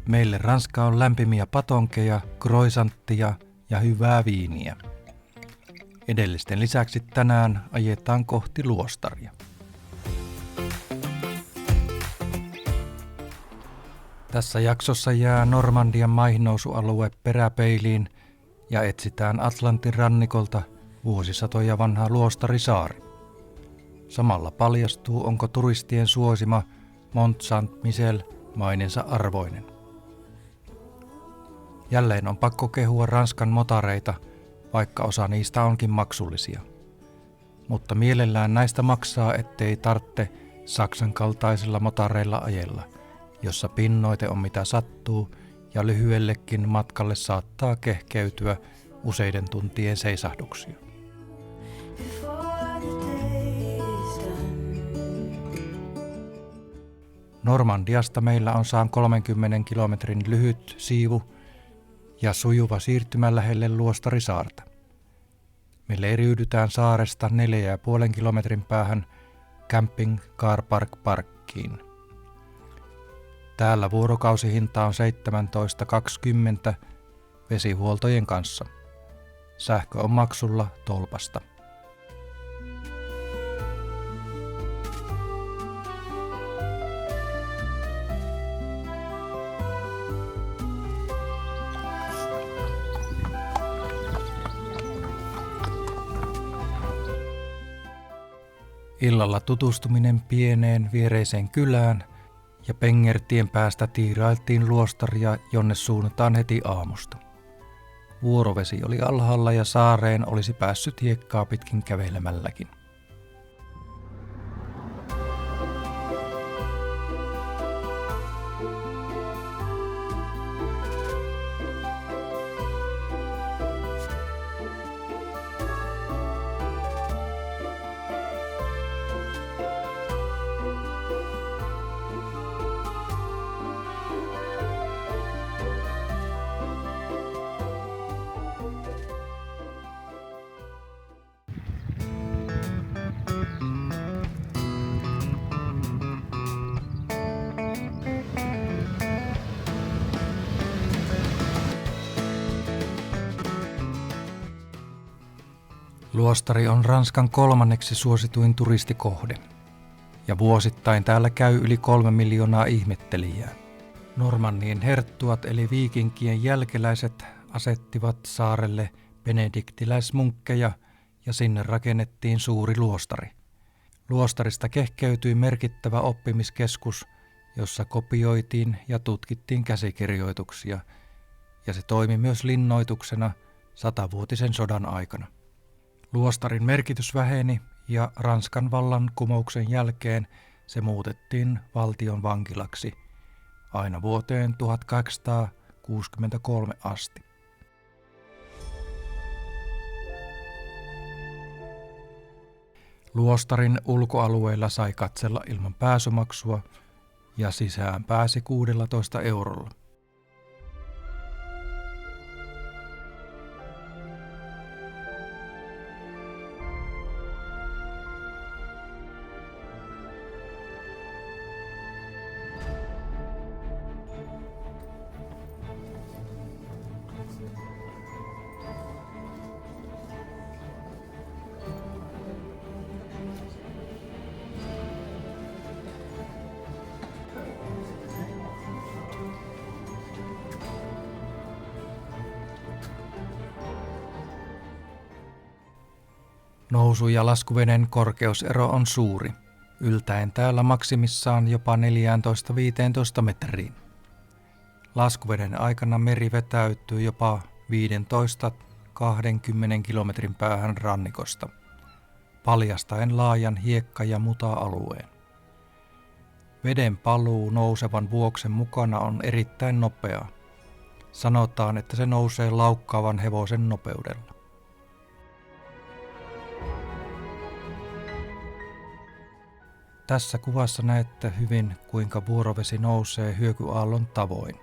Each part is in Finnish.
Meille Ranska on lämpimiä patonkeja, croissanttia ja hyvää viiniä. Edellisten lisäksi tänään ajetaan kohti luostaria. Tässä jaksossa jää Normandian maihinnousualue peräpeiliin ja etsitään Atlantin rannikolta vuosisatoja vanha luostarisaari. Samalla paljastuu, onko turistien suosima Mont Saint-Michel maininsa arvoinen. Jälleen on pakko kehua Ranskan motareita, vaikka osa niistä onkin maksullisia. Mutta mielellään näistä maksaa, ettei tarvitse Saksan kaltaisilla motareilla ajella, jossa pinnoite on mitä sattuu ja lyhyellekin matkalle saattaa kehkeytyä useiden tuntien seisahduksia. Normandiasta meillä on saan 30 kilometrin lyhyt siivu ja sujuva siirtymä lähelle Luostarisaarta. Me leiriydytään saaresta 4,5 kilometrin päähän Camping Car Park Parkkiin. Täällä vuorokausihinta on 17,20 vesihuoltojen kanssa. Sähkö on maksulla tolpasta. Illalla tutustuminen pieneen viereiseen kylään ja Pengertien päästä tiirailtiin luostaria, jonne suunnataan heti aamusta. Vuorovesi oli alhaalla ja saareen olisi päässyt hiekkaa pitkin kävelemälläkin. Luostari on Ranskan 3. suosituin turistikohde, ja vuosittain täällä käy yli 3 miljoonaa ihmettelijää. Normannien herttuat eli viikinkien jälkeläiset asettivat saarelle benediktiläismunkkeja ja sinne rakennettiin suuri luostari. Luostarista kehkeytyi merkittävä oppimiskeskus, jossa kopioitiin ja tutkittiin käsikirjoituksia, ja se toimi myös linnoituksena 100-vuotisen sodan aikana. Luostarin merkitys väheni ja Ranskan vallankumouksen jälkeen se muutettiin valtion vankilaksi aina vuoteen 1863 asti. Luostarin ulkoalueilla sai katsella ilman pääsymaksua ja sisään pääsi 16 eurolla. Nousu- ja laskuveden korkeusero on suuri, yltäen täällä maksimissaan jopa 14-15 metriin. Laskuveden aikana meri vetäytyy jopa 15-20 kilometrin päähän rannikosta, paljastaen laajan hiekka- ja muta-alueen. Veden paluu nousevan vuoksen mukana on erittäin nopeaa. Sanotaan, että se nousee laukkaavan hevosen nopeudella. Tässä kuvassa näette hyvin, kuinka vuorovesi nousee hyökyaallon tavoin.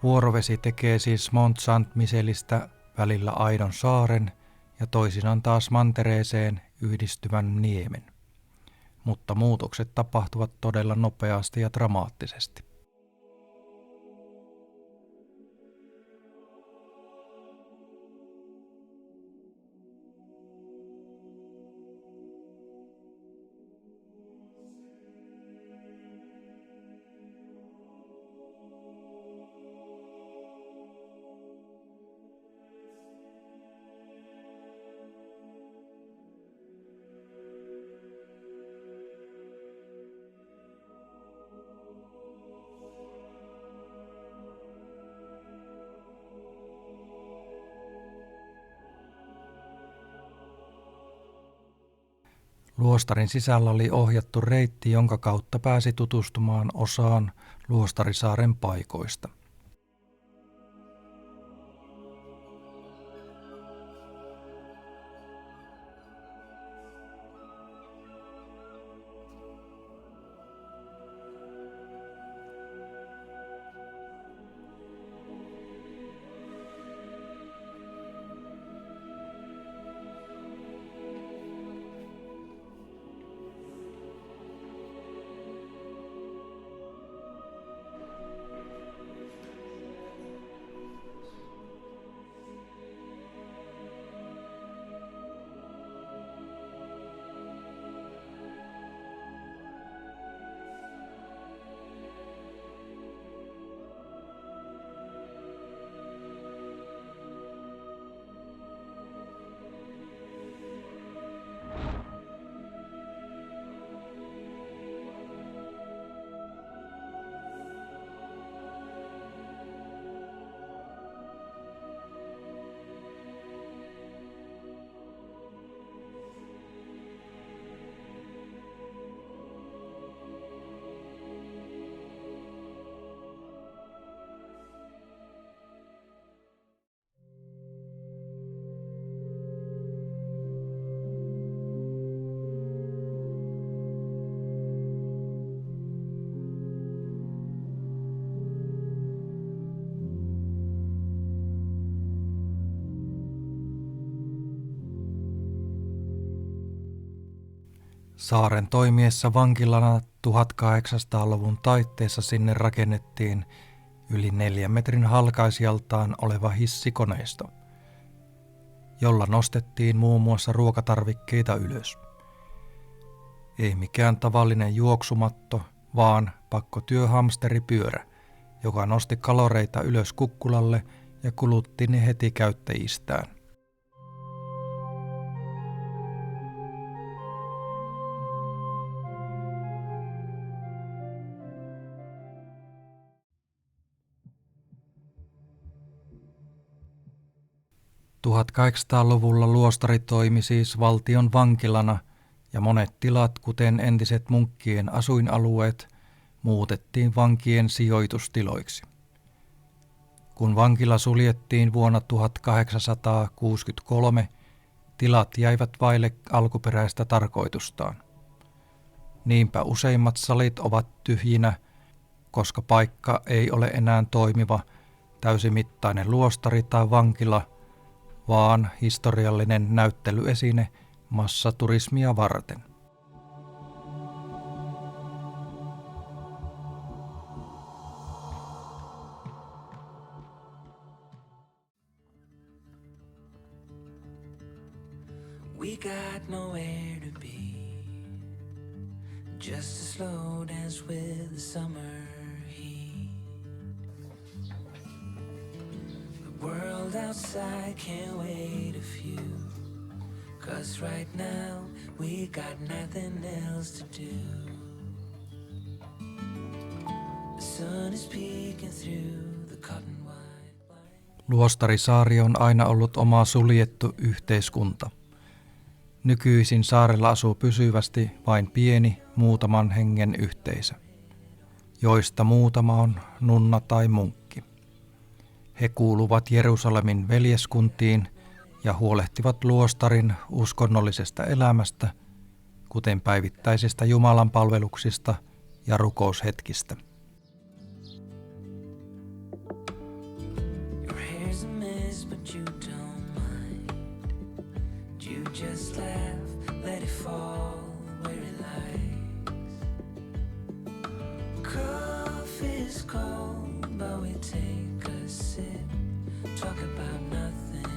Vuorovesi tekee siis Mont Saint-Michelistä välillä aidon saaren ja toisinaan taas mantereeseen yhdistyvän niemen. Mutta muutokset tapahtuvat todella nopeasti ja dramaattisesti. Luostarin sisällä oli ohjattu reitti, jonka kautta pääsi tutustumaan osaan Luostarisaaren paikoista. Saaren toimiessa vankilana 1800-luvun taitteessa sinne rakennettiin yli 4 metrin halkaisijaltaan oleva hissikoneisto, jolla nostettiin muun muassa ruokatarvikkeita ylös. Ei mikään tavallinen juoksumatto, vaan pakkotyöhamsteripyörä, joka nosti kaloreita ylös kukkulalle ja kulutti ne heti käyttäjistään. ...1800-luvulla luostari toimi siis valtion vankilana ja monet tilat, kuten entiset munkkien asuinalueet, muutettiin vankien sijoitustiloiksi. Kun vankila suljettiin vuonna 1863, tilat jäivät vaille alkuperäistä tarkoitustaan. Niinpä useimmat salit ovat tyhjinä, koska paikka ei ole enää toimiva täysimittainen luostari tai vankila, vaan historiallinen näyttelyesine massaturismia varten. We got nowhere to be, just a slow dance with the summer heat. The world outside can't wait a few, 'cause right now we got nothing else to do. The sun is peeking through the cotton white blanket. Luostarisaari on aina ollut oma suljettu yhteiskunta. Nykyisin saarella asuu pysyvästi vain pieni, muutaman hengen yhteisö, joista muutama on nunna tai munkki. He kuuluvat Jerusalemin veljeskuntiin ja huolehtivat luostarin uskonnollisesta elämästä, kuten päivittäisistä Jumalan palveluksista ja rukoushetkistä. Just laugh, let it fall where it lies. Coffee's cold, but we take a sip, talk about nothing.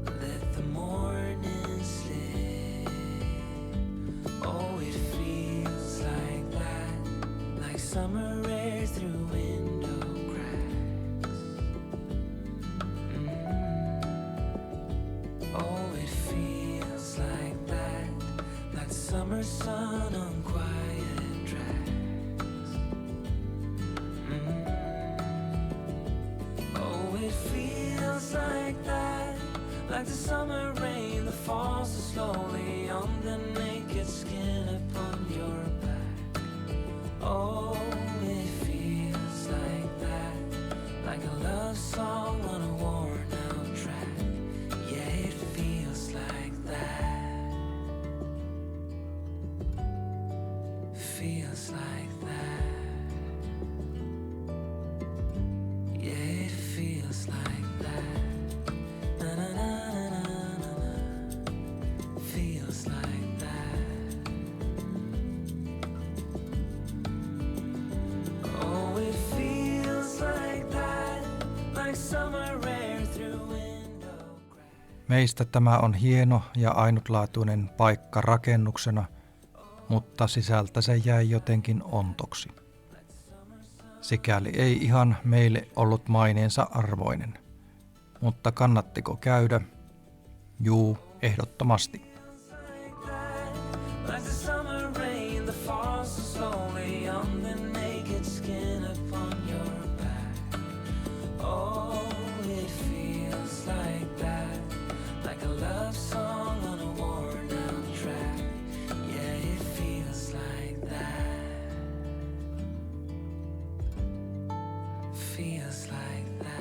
Let the morning slip. Oh, it feels like that, like summer air through window cracks. Oh, it feels like that, like summer sun on quiet tracks. Oh, it feels like that, like the summer rain that falls so slowly on the naked skin upon your back. Oh, it feels like that, like a love song on a worn out track. Yeah, it feels like that. Feels like that. Yeah, it feels like that. Na na na na na na. Feels like that. Oh, it feels like that, like summer air through window crack. Meistä tämä on hieno ja ainutlaatuinen paikka rakennuksena, mutta sisältä se jäi jotenkin ontoksi. Sikäli ei ihan meille ollut maineensa arvoinen. Mutta kannattiko käydä? Juu, ehdottomasti. Like that, like the summer rain that falls so slowly on the naked skin upon your back. Oh, it feels like that, like a love song on a worn out track. Yeah, it feels like that. Feels like that.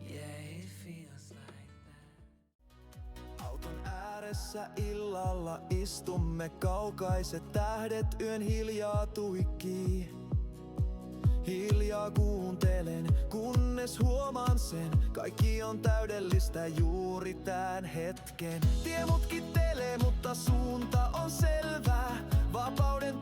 Yeah, it feels like that. Auton ääressä illalla istumme, kaukaiset tähdet yön hiljaa tuikkii. Hiljaa kuuntelen, kunnes huomaan sen, kaikki on täydellistä juuri tän hetken. Tie mutkittelee, mutta suunta on selvä, vapauden